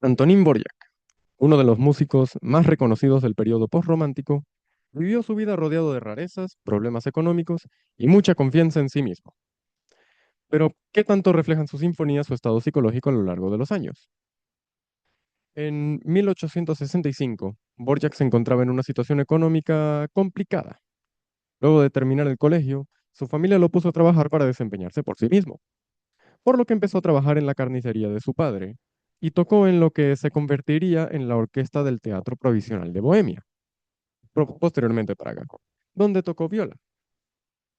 Antonín Dvořák, uno de los músicos más reconocidos del periodo postromántico, vivió su vida rodeado de rarezas, problemas económicos y mucha confianza en sí mismo. Pero, ¿qué tanto reflejan sus sinfonías su estado psicológico a lo largo de los años? En 1865, Dvořák se encontraba en una situación económica complicada. Luego de terminar el colegio, su familia lo puso a trabajar para desempeñarse por sí mismo, por lo que empezó a trabajar en la carnicería de su padre y tocó en lo que se convertiría en la orquesta del Teatro Provisional de Bohemia, posteriormente Praga, donde tocó viola.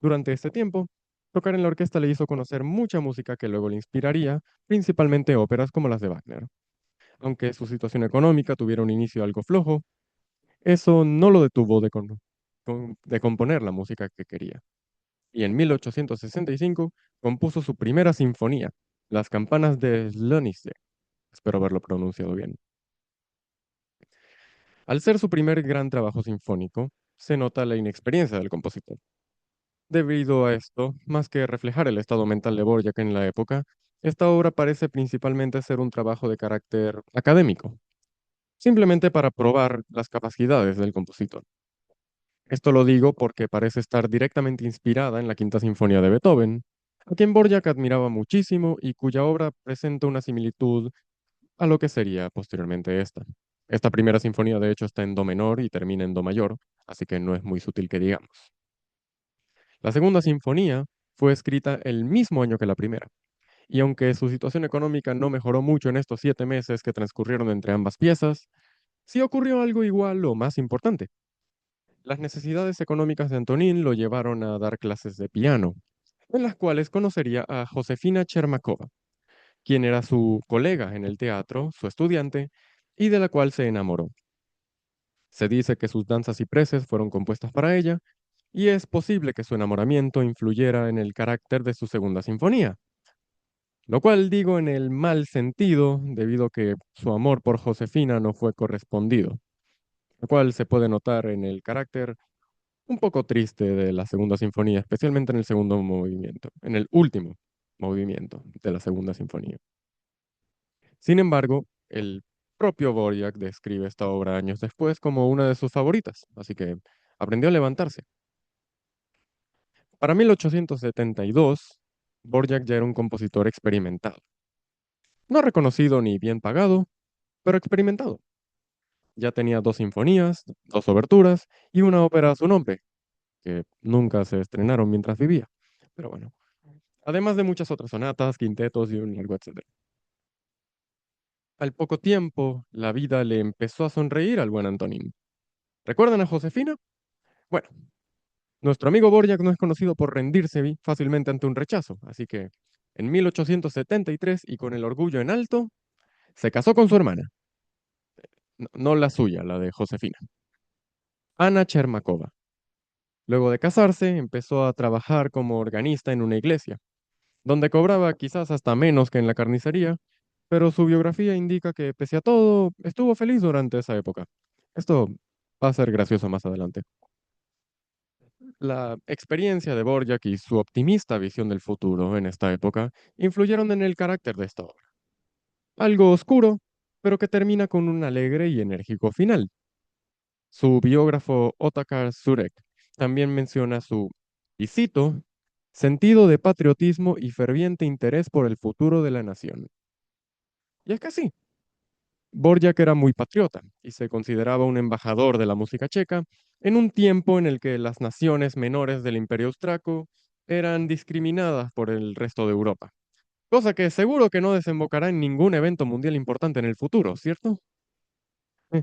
Durante este tiempo, tocar en la orquesta le hizo conocer mucha música que luego le inspiraría, principalmente óperas como las de Wagner. Aunque su situación económica tuviera un inicio algo flojo, eso no lo detuvo de componer la música que quería. Y en 1865 compuso su primera sinfonía, Las campanas de Slonice. Espero haberlo pronunciado bien. Al ser su primer gran trabajo sinfónico, se nota la inexperiencia del compositor. Debido a esto, más que reflejar el estado mental de Dvořák en la época, esta obra parece principalmente ser un trabajo de carácter académico, simplemente para probar las capacidades del compositor. Esto lo digo porque parece estar directamente inspirada en la Quinta Sinfonía de Beethoven, a quien Dvořák admiraba muchísimo y cuya obra presenta una similitud a lo que sería posteriormente esta. Esta primera sinfonía, de hecho, está en do menor y termina en do mayor, así que no es muy sutil que digamos. La segunda sinfonía fue escrita el mismo año que la primera, y aunque su situación económica no mejoró mucho en estos 7 meses que transcurrieron entre ambas piezas, sí ocurrió algo igual o más importante. Las necesidades económicas de Antonín lo llevaron a dar clases de piano, en las cuales conocería a Josefina Chermakova, quien era su colega en el teatro, su estudiante, y de la cual se enamoró. Se dice que sus danzas y preces fueron compuestas para ella, y es posible que su enamoramiento influyera en el carácter de su segunda sinfonía, lo cual digo en el mal sentido, debido a que su amor por Josefina no fue correspondido, lo cual se puede notar en el carácter un poco triste de la segunda sinfonía, especialmente en el segundo movimiento, en el último movimiento de la segunda sinfonía. Sin embargo, el propio Dvořák describe esta obra años después como una de sus favoritas, así que aprendió a levantarse. Para 1872, Dvořák ya era un compositor experimentado. No reconocido ni bien pagado, pero experimentado. Ya tenía dos sinfonías, dos oberturas y una ópera a su nombre, que nunca se estrenaron mientras vivía. Pero bueno, además de muchas otras sonatas, quintetos y un largo etcétera. Al poco tiempo, la vida le empezó a sonreír al buen Antonín. ¿Recuerdan a Josefina? Bueno, nuestro amigo Dvořák no es conocido por rendirse fácilmente ante un rechazo, así que en 1873 y con el orgullo en alto, se casó con su hermana, no la suya, la de Josefina, Ana Chermakova. Luego de casarse, empezó a trabajar como organista en una iglesia, donde cobraba quizás hasta menos que en la carnicería, pero su biografía indica que, pese a todo, estuvo feliz durante esa época. Esto va a ser gracioso más adelante. La experiencia de Dvořák y su optimista visión del futuro en esta época influyeron en el carácter de esta obra. Algo oscuro, pero que termina con un alegre y enérgico final. Su biógrafo Otakar Šurek también menciona su, y cito, sentido de patriotismo y ferviente interés por el futuro de la nación. Y es que sí, Dvořák era muy patriota y se consideraba un embajador de la música checa en un tiempo en el que las naciones menores del Imperio Austriaco eran discriminadas por el resto de Europa. Cosa que seguro que no desembocará en ningún evento mundial importante en el futuro, ¿cierto? Eh,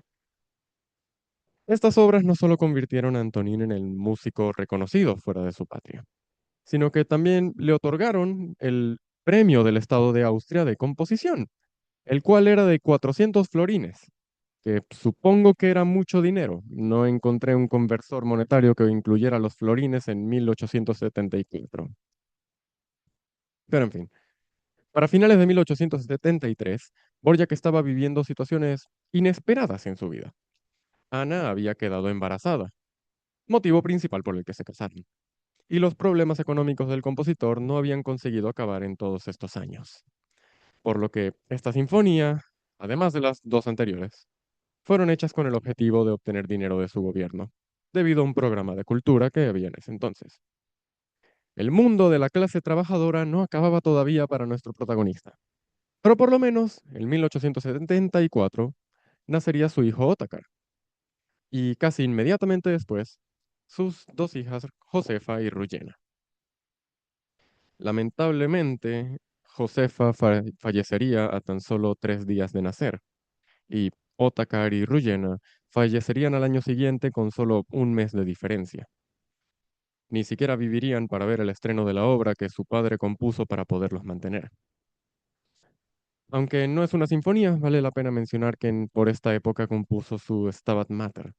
Estas obras no solo convirtieron a Antonín en el músico reconocido fuera de su patria, sino que también le otorgaron el premio del Estado de Austria de composición, el cual era de 400 florines, que supongo que era mucho dinero. No encontré un conversor monetario que incluyera los florines en 1874. Pero en fin, para finales de 1873, Dvořák estaba viviendo situaciones inesperadas en su vida. Ana había quedado embarazada, motivo principal por el que se casaron, y los problemas económicos del compositor no habían conseguido acabar en todos estos años. Por lo que esta sinfonía además de las dos anteriores, fueron hechas con el objetivo de obtener dinero de su gobierno, debido a un programa de cultura que había en ese entonces. El mundo de la clase trabajadora no acababa todavía para nuestro protagonista, pero por lo menos en 1874 nacería su hijo Otakar, y casi inmediatamente después, sus dos hijas Josefa y Ruyena. Lamentablemente, Josefa fallecería a tan solo 3 días de nacer, y Otakar y Ruyena fallecerían al año siguiente con solo un mes de diferencia. Ni siquiera vivirían para ver el estreno de la obra que su padre compuso para poderlos mantener. Aunque no es una sinfonía, vale la pena mencionar que por esta época compuso su Stabat Mater,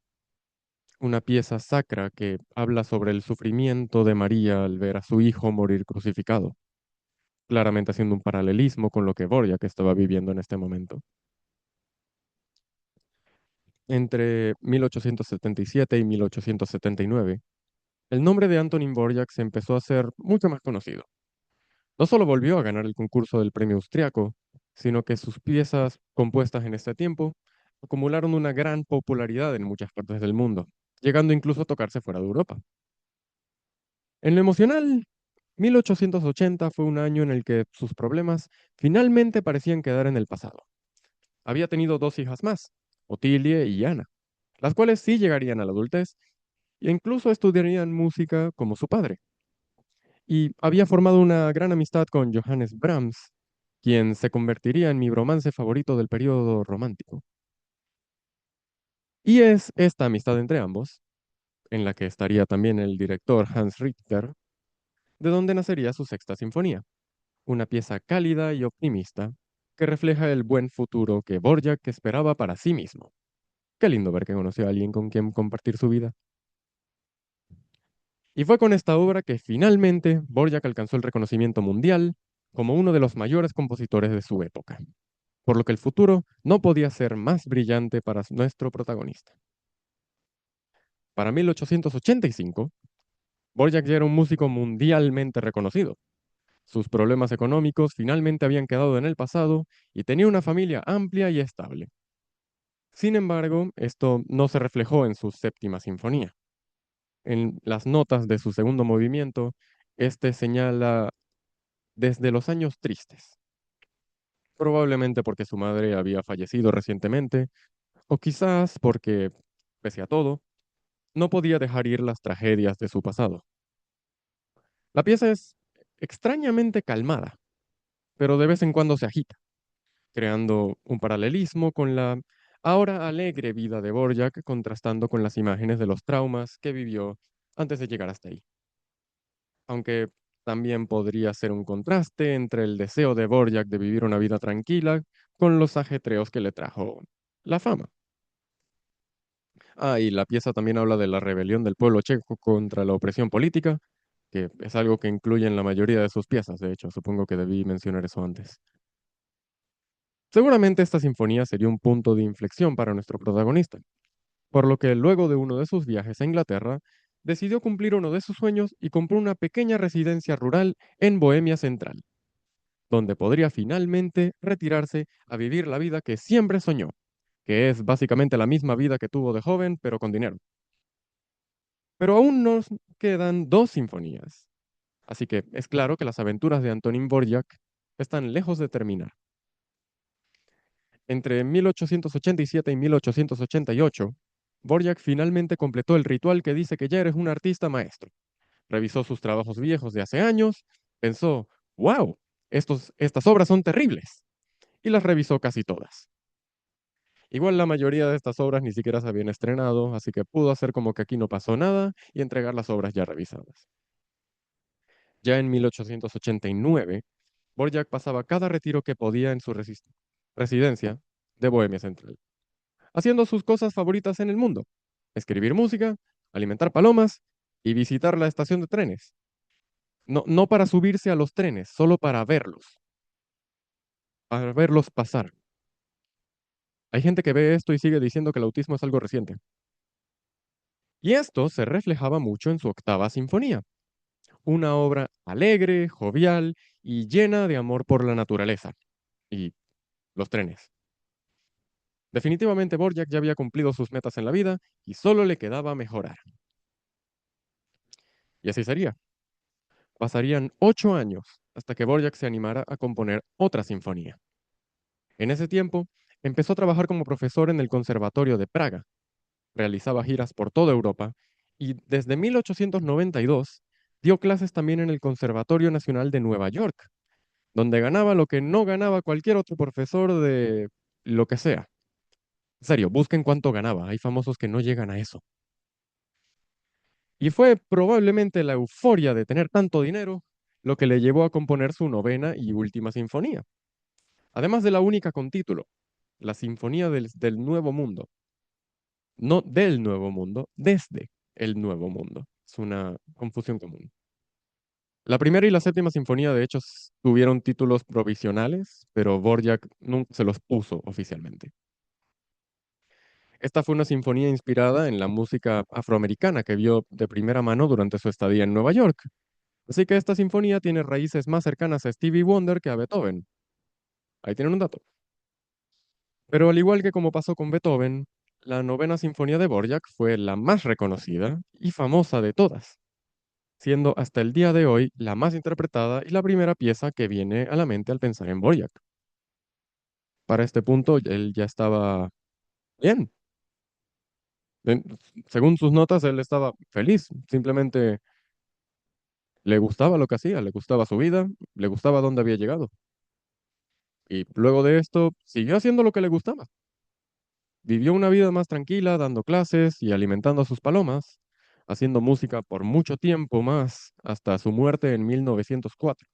una pieza sacra que habla sobre el sufrimiento de María al ver a su hijo morir crucificado, claramente haciendo un paralelismo con lo que Borjak estaba viviendo en este momento. Entre 1877 y 1879, el nombre de Antonín Borjak se empezó a hacer mucho más conocido. No solo volvió a ganar el concurso del premio austriaco, sino que sus piezas compuestas en este tiempo acumularon una gran popularidad en muchas partes del mundo, llegando incluso a tocarse fuera de Europa. En lo emocional, 1880 fue un año en el que sus problemas finalmente parecían quedar en el pasado. Había tenido dos hijas más, Otilie y Ana, las cuales sí llegarían a la adultez e incluso estudiarían música como su padre. Y había formado una gran amistad con Johannes Brahms, quien se convertiría en mi romance favorito del periodo romántico. Y es esta amistad entre ambos, en la que estaría también el director Hans Richter, de donde nacería su sexta sinfonía, una pieza cálida y optimista que refleja el buen futuro que Borjak esperaba para sí mismo. Qué lindo ver que conoció a alguien con quien compartir su vida. Y fue con esta obra que finalmente Borjak alcanzó el reconocimiento mundial como uno de los mayores compositores de su época, por lo que el futuro no podía ser más brillante para nuestro protagonista. Para 1885, Borjak ya era un músico mundialmente reconocido. Sus problemas económicos finalmente habían quedado en el pasado y tenía una familia amplia y estable. Sin embargo, esto no se reflejó en su séptima sinfonía. En las notas de su segundo movimiento, este señala desde los años tristes, probablemente porque su madre había fallecido recientemente, o quizás porque, pese a todo, no podía dejar ir las tragedias de su pasado. La pieza es extrañamente calmada, pero de vez en cuando se agita, creando un paralelismo con la ahora alegre vida de Borjak, contrastando con las imágenes de los traumas que vivió antes de llegar hasta ahí. Aunque también podría ser un contraste entre el deseo de Borjak de vivir una vida tranquila con los ajetreos que le trajo la fama. Ah, y la pieza también habla de la rebelión del pueblo checo contra la opresión política, que es algo que incluye en la mayoría de sus piezas, de hecho, supongo que debí mencionar eso antes. Seguramente esta sinfonía sería un punto de inflexión para nuestro protagonista, por lo que luego de uno de sus viajes a Inglaterra, decidió cumplir uno de sus sueños y compró una pequeña residencia rural en Bohemia Central, donde podría finalmente retirarse a vivir la vida que siempre soñó, que es básicamente la misma vida que tuvo de joven, pero con dinero. Pero aún nos quedan dos sinfonías, así que es claro que las aventuras de Antonín Dvořák están lejos de terminar. Entre 1887 y 1888, Dvořák finalmente completó el ritual que dice que ya eres un artista maestro. Revisó sus trabajos viejos de hace años, pensó, wow, estas obras son terribles, y las revisó casi todas. Igual la mayoría de estas obras ni siquiera se habían estrenado, así que pudo hacer como que aquí no pasó nada y entregar las obras ya revisadas. Ya en 1889, Borjak pasaba cada retiro que podía en su residencia de Bohemia Central, haciendo sus cosas favoritas en el mundo: escribir música, alimentar palomas y visitar la estación de trenes. No, no para subirse a los trenes, solo para verlos pasar. Hay gente que ve esto y sigue diciendo que el autismo es algo reciente. Y esto se reflejaba mucho en su octava sinfonía, una obra alegre, jovial y llena de amor por la naturaleza y los trenes. Definitivamente Borjak ya había cumplido sus metas en la vida y solo le quedaba mejorar. Y así sería. Pasarían 8 años hasta que Borjak se animara a componer otra sinfonía. En ese tiempo, empezó a trabajar como profesor en el Conservatorio de Praga, realizaba giras por toda Europa y desde 1892 dio clases también en el Conservatorio Nacional de Nueva York, donde ganaba lo que no ganaba cualquier otro profesor de lo que sea. En serio, busquen cuánto ganaba, hay famosos que no llegan a eso. Y fue probablemente la euforia de tener tanto dinero lo que le llevó a componer su novena y última sinfonía, además de la única con título, la Sinfonía del Nuevo Mundo. No del Nuevo Mundo, desde el Nuevo Mundo. Es una confusión común. La primera y la séptima sinfonía, de hecho, tuvieron títulos provisionales, pero Borjak nunca se los puso oficialmente. Esta fue una sinfonía inspirada en la música afroamericana que vio de primera mano durante su estadía en Nueva York. Así que esta sinfonía tiene raíces más cercanas a Stevie Wonder que a Beethoven. Ahí tienen un dato. Pero al igual que como pasó con Beethoven, la novena sinfonía de Borjak fue la más reconocida y famosa de todas, siendo hasta el día de hoy la más interpretada y la primera pieza que viene a la mente al pensar en Borjak. Para este punto, él ya estaba bien. En- Según sus notas, él estaba feliz. Simplemente le gustaba lo que hacía, le gustaba su vida, le gustaba dónde había llegado. Y luego de esto, siguió haciendo lo que le gustaba. Vivió una vida más tranquila, dando clases y alimentando a sus palomas, haciendo música por mucho tiempo más, hasta su muerte en 1904.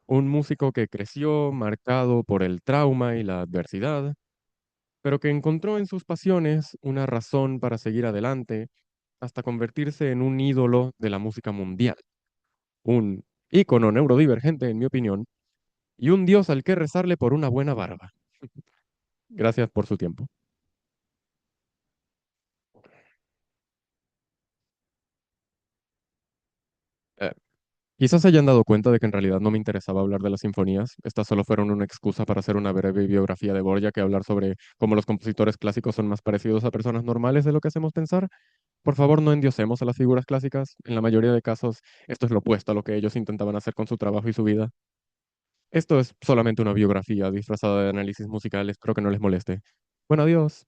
Un músico que creció marcado por el trauma y la adversidad, pero que encontró en sus pasiones una razón para seguir adelante hasta convertirse en un ídolo de la música mundial, un ícono neurodivergente, en mi opinión, y un dios al que rezarle por una buena barba. Gracias por su tiempo. Eh, Quizás se hayan dado cuenta de que en realidad no me interesaba hablar de las sinfonías. Estas solo fueron una excusa para hacer una breve biografía de Borja que hablar sobre cómo los compositores clásicos son más parecidos a personas normales de lo que hacemos pensar. Por favor, no endiosemos a las figuras clásicas. En la mayoría de casos, esto es lo opuesto a lo que ellos intentaban hacer con su trabajo y su vida. Esto es solamente una biografía disfrazada de análisis musical. Espero que no les moleste. Bueno, adiós.